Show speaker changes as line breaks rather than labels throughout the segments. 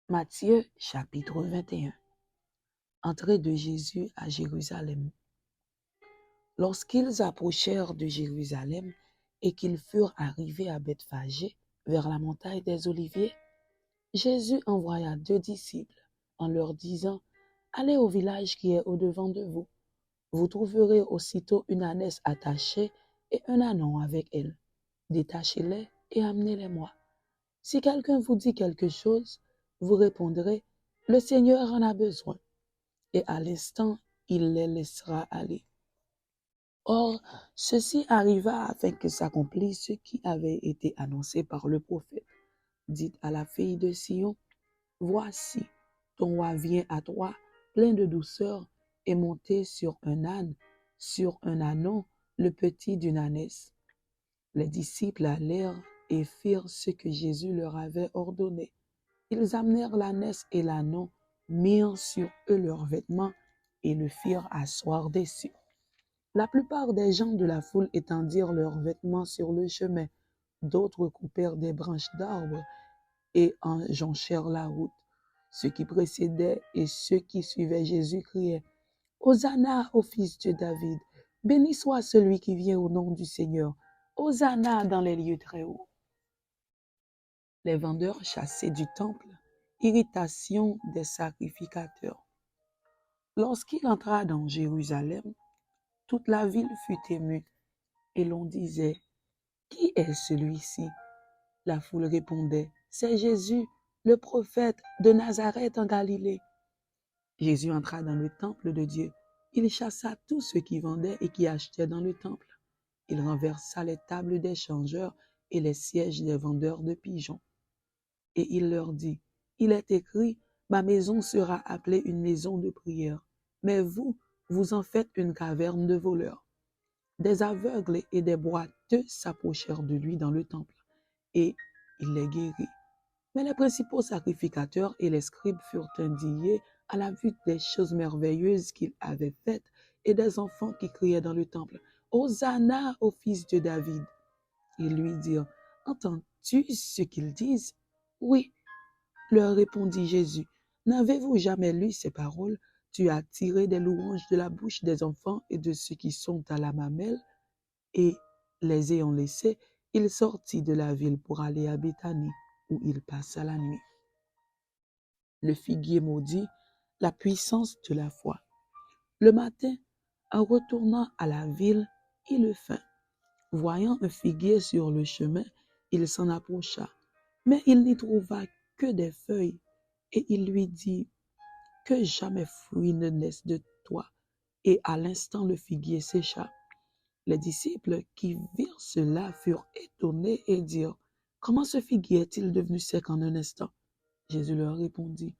Matthieu chapitre 21. Entrée de Jésus à Jérusalem. Lorsqu'ils approchèrent de Jérusalem et qu'ils furent arrivés à Bethphagée, vers la montagne des Oliviers, Jésus envoya 2 disciples en leur disant: Allez au village qui est au-devant de vous. Vous trouverez aussitôt une ânesse attachée et un ânon avec elle. Détachez-les et amenez-les-moi. Si quelqu'un vous dit quelque chose, vous répondrez: Le Seigneur en a besoin. Et à l'instant, il les laissera aller. Or, ceci arriva afin que s'accomplisse ce qui avait été annoncé par le prophète. Dites à la fille de Sion: Voici, ton roi vient à toi, plein de douceur, et monté sur un âne, sur un ânon, le petit d'une ânesse. Les disciples allèrent et firent ce que Jésus leur avait ordonné. Ils amenèrent l'ânesse et l'ânon, mirent sur eux leurs vêtements et le firent asseoir dessus. La plupart des gens de la foule étendirent leurs vêtements sur le chemin. D'autres coupèrent des branches d'arbres et en jonchèrent la route. Ceux qui précédaient et ceux qui suivaient Jésus criaient: Hosanna au fils de David! Béni soit celui qui vient au nom du Seigneur! Hosanna dans les lieux très hauts! Les vendeurs chassés du temple, irritation des sacrificateurs. Lorsqu'il entra dans Jérusalem, toute la ville fut émue, et l'on disait: Qui est celui-ci? La foule répondait: C'est Jésus, le prophète de Nazareth en Galilée. Jésus entra dans le temple de Dieu. Il chassa tous ceux qui vendaient et qui achetaient dans le temple. Il renversa les tables des changeurs et les sièges des vendeurs de pigeons. Et il leur dit: Il est écrit, ma maison sera appelée une maison de prière, mais vous, vous en faites une caverne de voleurs. Des aveugles et des boiteux s'approchèrent de lui dans le temple, et il les guérit. Mais les principaux sacrificateurs et les scribes furent indignés à la vue des choses merveilleuses qu'il avait faites et des enfants qui criaient dans le temple: Hosanna au fils de David! Ils lui dirent: Entends-tu ce qu'ils disent? Oui, leur répondit Jésus. N'avez-vous jamais lu ces paroles? Tu as tiré des louanges de la bouche des enfants et de ceux qui sont à la mamelle. Et les ayant laissés, il sortit de la ville pour aller à Béthanie, où il passa la nuit. Le figuier maudit, la puissance de la foi. Le matin, en retournant à la ville, il eut faim. Voyant un figuier sur le chemin, il s'en approcha, mais il n'y trouva que des feuilles, et il lui dit: Que jamais fruit ne naisse de toi. Et à l'instant, le figuier sécha. Les disciples qui virent cela furent étonnés et dirent: Comment ce figuier est-il devenu sec en un instant? Jésus leur répondit: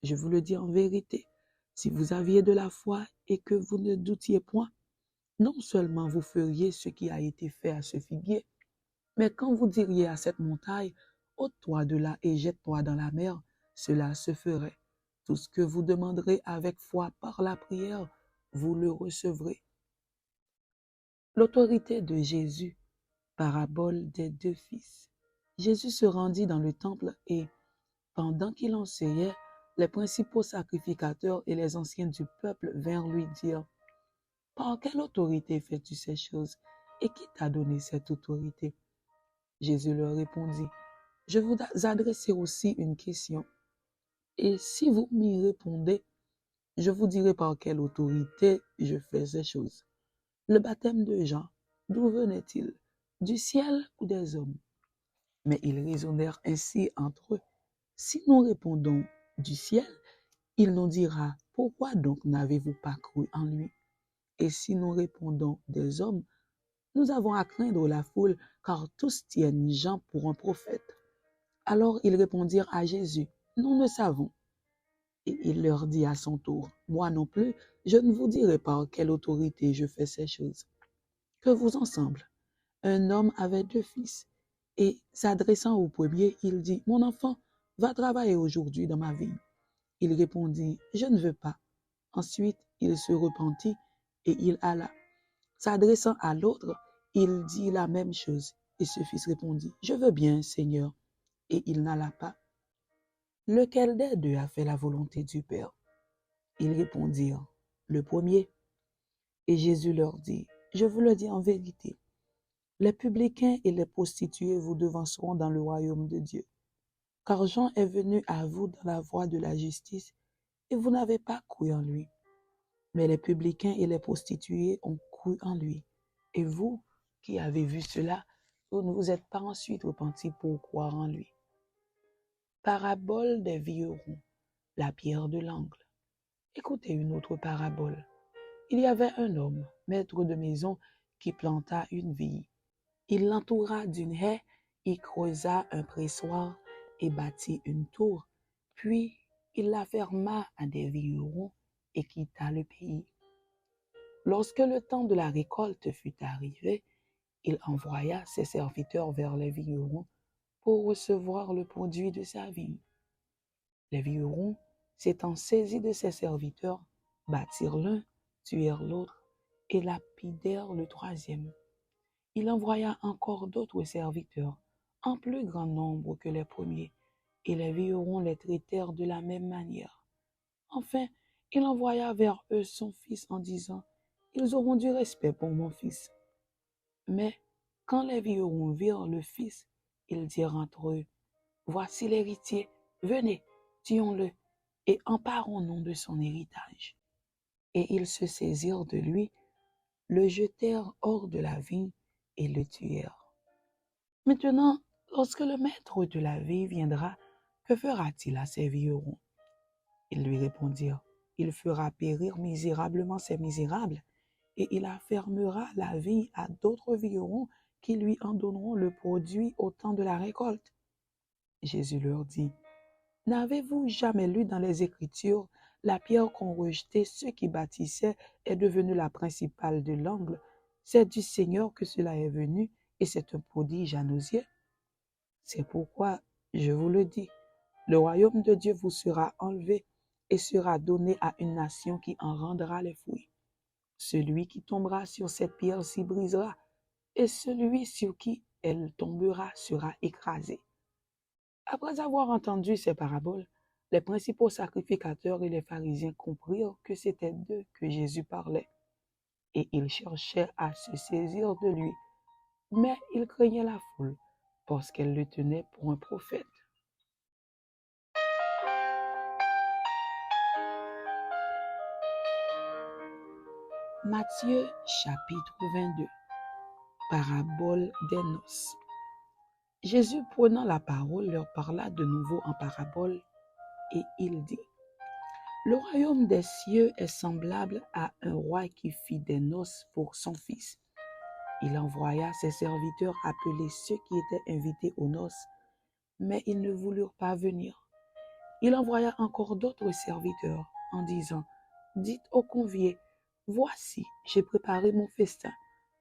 Je vous le dis en vérité, si vous aviez de la foi et que vous ne doutiez point, non seulement vous feriez ce qui a été fait à ce figuier, mais quand vous diriez à cette montagne: ôte-toi de là et jette-toi dans la mer, cela se ferait. Tout ce que vous demanderez avec foi par la prière, vous le recevrez. L'autorité de Jésus, parabole des 2 fils. Jésus se rendit dans le temple et, pendant qu'il enseignait, les principaux sacrificateurs et les anciens du peuple vinrent lui dire: Par quelle autorité fais-tu ces choses? Et qui t'a donné cette autorité? Jésus leur répondit: Je vous adresser aussi une question. Et si vous m'y répondez, je vous dirai par quelle autorité je fais ces choses. Le baptême de Jean, d'où venait-il? Du ciel ou des hommes? Mais ils raisonnèrent ainsi entre eux. Si nous répondons du ciel, il nous dira: Pourquoi donc n'avez-vous pas cru en lui? Et si nous répondons des hommes, nous avons à craindre la foule, car tous tiennent Jean pour un prophète. Alors ils répondirent à Jésus: Nous ne savons. Et il leur dit à son tour: Moi non plus, je ne vous dirai par quelle autorité je fais ces choses. Que vous ensemble. Un homme avait 2 fils, et s'adressant au premier, il dit: Mon enfant, va travailler aujourd'hui dans ma vigne. Il répondit: Je ne veux pas. Ensuite, il se repentit et il alla. S'adressant à l'autre, il dit la même chose, et ce fils répondit: Je veux bien, Seigneur. Et il n'alla pas. Lequel des deux a fait la volonté du Père? Ils répondirent, le premier. Et Jésus leur dit, je vous le dis en vérité, les publicains et les prostituées vous devanceront dans le royaume de Dieu. Car Jean est venu à vous dans la voie de la justice, et vous n'avez pas cru en lui. Mais les publicains et les prostituées ont cru en lui. Et vous, qui avez vu cela, vous ne vous êtes pas ensuite repentis pour croire en lui. Parabole des vignerons, la pierre de l'angle. Écoutez une autre parabole. Il y avait un homme, maître de maison, qui planta une vigne. Il l'entoura d'une haie, y creusa un pressoir et bâtit une tour. Puis il la ferma à des vignerons et quitta le pays. Lorsque le temps de la récolte fut arrivé, il envoya ses serviteurs vers les vignerons pour recevoir le produit de sa vigne. Les vignerons, s'étant saisis de ses serviteurs, battirent l'un, tuèrent l'autre et lapidèrent le troisième. Il envoya encore d'autres serviteurs, en plus grand nombre que les premiers, et les vignerons les traitèrent de la même manière. Enfin, il envoya vers eux son fils en disant, « Ils auront du respect pour mon fils. » Mais quand les vignerons virent le fils, ils dirent entre eux, « Voici l'héritier, venez, tuons-le, et emparons-nous de son héritage. » Et ils se saisirent de lui, le jetèrent hors de la vigne et le tuèrent. Maintenant, lorsque le maître de la vigne viendra, que fera-t-il à ces vignerons? Ils lui répondirent, il fera périr misérablement ces misérables, et il affermera la vigne à d'autres vignerons qui lui en donneront le produit au temps de la récolte. Jésus leur dit, n'avez-vous jamais lu dans les Écritures, la pierre qu'ont rejetée ceux qui bâtissaient est devenue la principale de l'angle? C'est du Seigneur que cela est venu, et c'est un prodige à nos yeux. C'est pourquoi, je vous le dis, le royaume de Dieu vous sera enlevé et sera donné à une nation qui en rendra les fruits. Celui qui tombera sur cette pierre s'y brisera, et celui sur qui elle tombera sera écrasé. Après avoir entendu ces paraboles, les principaux sacrificateurs et les pharisiens comprirent que c'était d'eux que Jésus parlait, et ils cherchaient à se saisir de lui, mais ils craignaient la foule, parce qu'elle le tenait pour un prophète. Matthieu chapitre 22. Parabole des noces. Jésus, prenant la parole, leur parla de nouveau en parabole, et il dit, le royaume des cieux est semblable à un roi qui fit des noces pour son fils. Il envoya ses serviteurs appeler ceux qui étaient invités aux noces, mais ils ne voulurent pas venir. Il envoya encore d'autres serviteurs en disant, dites aux conviés, voici, j'ai préparé mon festin,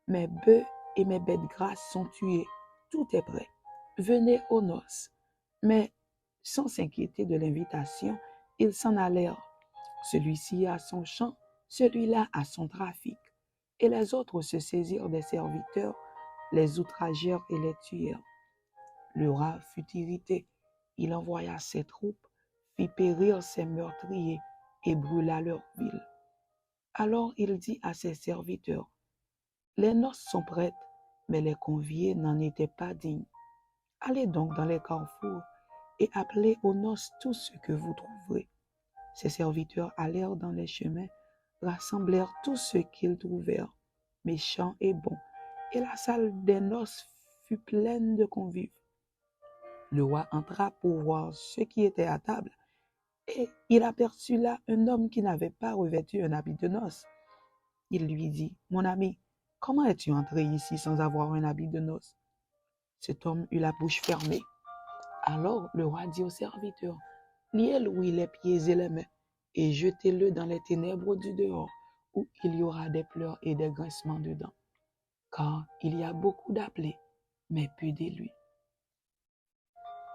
mes bœufs et mes bêtes grasses sont tués, tout est prêt. Venez aux noces. Mais sans s'inquiéter de l'invitation, ils s'en allèrent. Celui-ci a son champ, celui-là a son trafic. Et les autres se saisirent des serviteurs, les outragèrent et les tuèrent. Le roi fut irrité. Il envoya ses troupes, fit périr ses meurtriers et brûla leur ville. Alors il dit à ses serviteurs, les noces sont prêtes, mais les conviés n'en étaient pas dignes. Allez donc dans les carrefours et appelez aux noces tous ceux que vous trouverez. Ses serviteurs allèrent dans les chemins, rassemblèrent tous ceux qu'ils trouvèrent, méchants et bons, et la salle des noces fut pleine de convives. Le roi entra pour voir ceux qui étaient à table, et il aperçut là un homme qui n'avait pas revêtu un habit de noces. Il lui dit, « Mon ami, comment es-tu entré ici sans avoir un habit de noces ?» Cet homme eut la bouche fermée. Alors le roi dit aux serviteurs, « Liez-lui les pieds et les mains, et jetez-le dans les ténèbres du dehors, où il y aura des pleurs et des grincements de dents. Car il y a beaucoup d'appelés, mais peu d'élus. »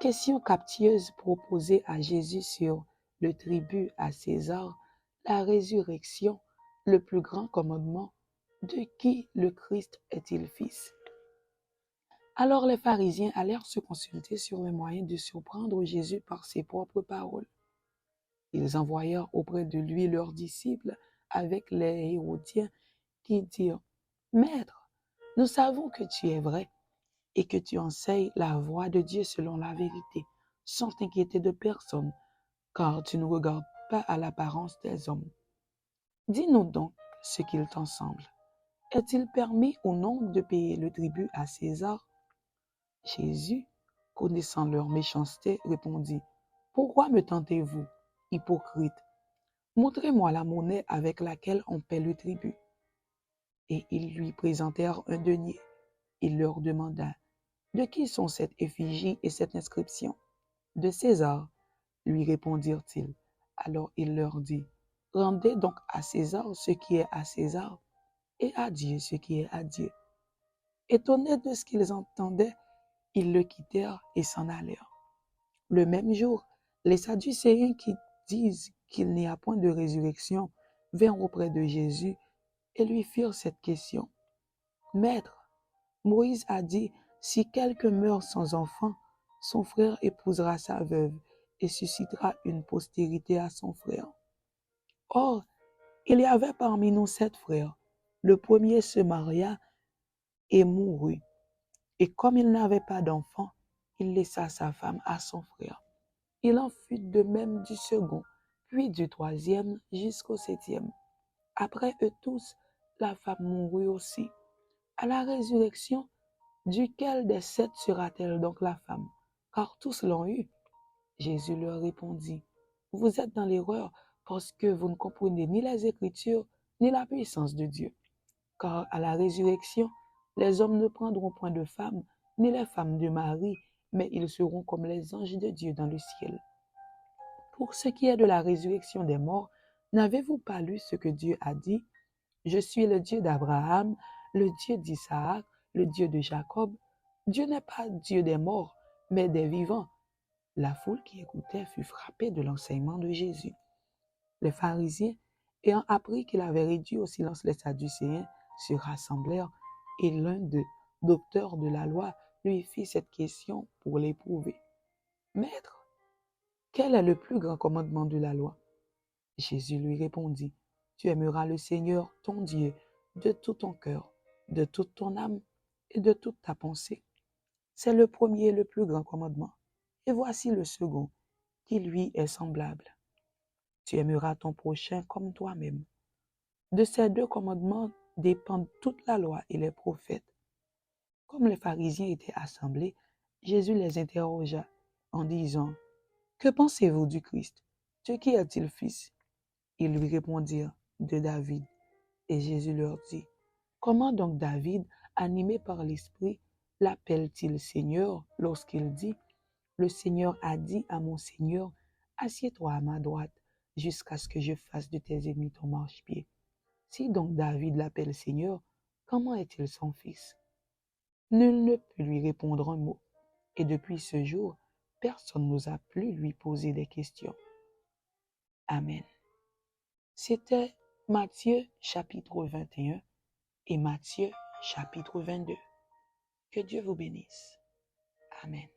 Question captieuse proposée à Jésus sur le tribut à César, la résurrection, le plus grand commandement, de qui le Christ est-il fils? Alors les pharisiens allèrent se consulter sur les moyens de surprendre Jésus par ses propres paroles. Ils envoyèrent auprès de lui leurs disciples avec les Hérodiens qui dirent, « Maître, nous savons que tu es vrai et que tu enseignes la voie de Dieu selon la vérité, sans t'inquiéter de personne, car tu ne regardes pas à l'apparence des hommes. Dis-nous donc ce qu'il t'en semble. Est-il permis ou non de payer le tribut à César? » Jésus, connaissant leur méchanceté, répondit, « Pourquoi me tentez-vous, hypocrite? Montrez-moi la monnaie avec laquelle on paie le tribut. » Et ils lui présentèrent un denier. Il leur demanda, « De qui sont cette effigie et cette inscription? » « De César, lui répondirent-ils. Alors il leur dit, « Rendez donc à César ce qui est à César, et à Dieu ce qui est à Dieu. » Étonnés de ce qu'ils entendaient, ils le quittèrent et s'en allèrent. Le même jour, les Sadducéens qui disent qu'il n'y a point de résurrection vinrent auprès de Jésus et lui firent cette question. « Maître, Moïse a dit, si quelqu'un meurt sans enfant, son frère épousera sa veuve et suscitera une postérité à son frère. Or, il y avait parmi nous 7 frères. Le premier se maria et mourut. Et comme il n'avait pas d'enfant, il laissa sa femme à son frère. Il en fut de même du second, puis du troisième jusqu'au 7e. Après eux tous, la femme mourut aussi. À la résurrection, duquel des 7 sera-t-elle donc la femme? Car tous l'ont eue. » Jésus leur répondit, « Vous êtes dans l'erreur parce que vous ne comprenez ni les Écritures ni la puissance de Dieu. Car à la résurrection, les hommes ne prendront point de femmes, ni les femmes de mari, mais ils seront comme les anges de Dieu dans le ciel. Pour ce qui est de la résurrection des morts, n'avez-vous pas lu ce que Dieu a dit? Je suis le Dieu d'Abraham, le Dieu d'Isaac, le Dieu de Jacob. Dieu n'est pas Dieu des morts, mais des vivants. » La foule qui écoutait fut frappée de l'enseignement de Jésus. Les pharisiens, ayant appris qu'il avait réduit au silence les Sadducéens, se rassemblèrent et l'un d'eux, docteur de la loi, lui fit cette question pour l'éprouver. « Maître, quel est le plus grand commandement de la loi? » Jésus lui répondit, « Tu aimeras le Seigneur, ton Dieu, de tout ton cœur, de toute ton âme et de toute ta pensée. C'est le premier et le plus grand commandement. Et voici le second, qui lui est semblable. Tu aimeras ton prochain comme toi-même. De ces 2 commandements dépendent toute la loi et les prophètes. » Comme les pharisiens étaient assemblés, Jésus les interrogea en disant, « Que pensez-vous du Christ? De qui est-il fils? » Ils lui répondirent, « De David. » Et Jésus leur dit, « Comment donc David, animé par l'Esprit, l'appelle-t-il Seigneur lorsqu'il dit, « Le Seigneur a dit à mon Seigneur, assieds-toi à ma droite, jusqu'à ce que je fasse de tes ennemis ton marchepied. » Si donc David l'appelle Seigneur, comment est-il son fils? Nul ne put lui répondre un mot, et depuis ce jour, personne n'osa plus lui poser des questions. Amen. C'était Matthieu chapitre 21 et Matthieu chapitre 22. Que Dieu vous bénisse. Amen.